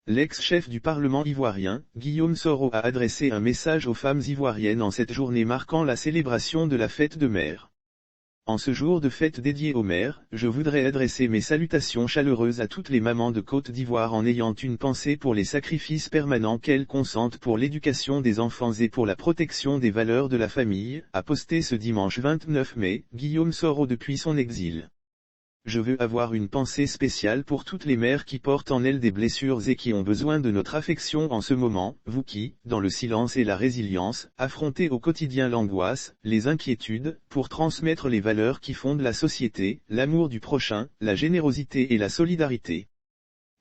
L'ex-chef du Parlement ivoirien, Guillaume Soro a adressé un message aux femmes ivoiriennes en cette journée marquant la célébration de la fête de mère. En ce jour de fête dédié aux mères, je voudrais adresser mes salutations chaleureuses à toutes les mamans de Côte d'Ivoire en ayant une pensée pour les sacrifices permanents qu'elles consentent pour l'éducation des enfants et pour la protection des valeurs de la famille, a posté ce dimanche 29 mai, Guillaume Soro depuis son exil. Je veux avoir une pensée spéciale pour toutes les mères qui portent en elles des blessures et qui ont besoin de notre affection en ce moment, vous qui, dans le silence et la résilience, affrontez au quotidien l'angoisse, les inquiétudes, pour transmettre les valeurs qui fondent la société, l'amour du prochain, la générosité et la solidarité.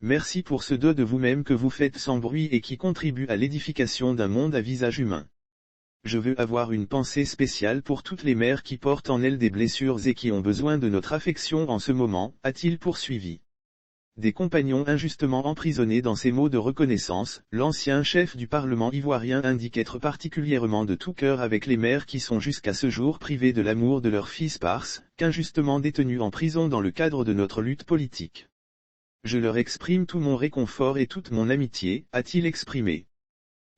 Merci pour ce don de vous-même que vous faites sans bruit et qui contribue à l'édification d'un monde à visage humain. Je veux avoir une pensée spéciale pour toutes les mères qui portent en elles des blessures et qui ont besoin de notre affection en ce moment, a-t-il poursuivi. Des compagnons injustement emprisonnés dans ces mots de reconnaissance, l'ancien chef du Parlement ivoirien indique être particulièrement de tout cœur avec les mères qui sont jusqu'à ce jour privées de l'amour de leur fils parce qu'injustement détenus en prison dans le cadre de notre lutte politique. Je leur exprime tout mon réconfort et toute mon amitié, a-t-il exprimé.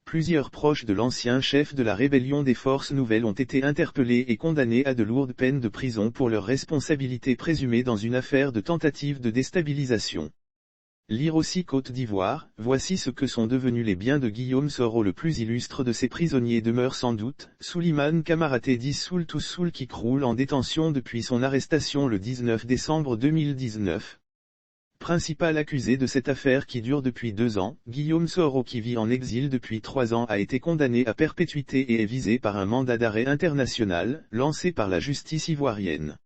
Plusieurs proches de l'ancien chef de la rébellion des Forces Nouvelles ont été interpellés et condamnés à de lourdes peines de prison pour leur responsabilité présumée dans une affaire de tentative de déstabilisation. Lire aussi Côte d'Ivoire, voici ce que sont devenus les biens de Guillaume Soro. Le plus illustre de ces prisonniers demeure sans doute, Souleymane Kamaraté dit Soul Toussoul qui croule en détention depuis son arrestation le 19 décembre 2019. Principal accusé de cette affaire qui dure depuis 2 ans, Guillaume Soro qui vit en exil depuis 3 ans a été condamné à perpétuité et est visé par un mandat d'arrêt international, lancé par la justice ivoirienne.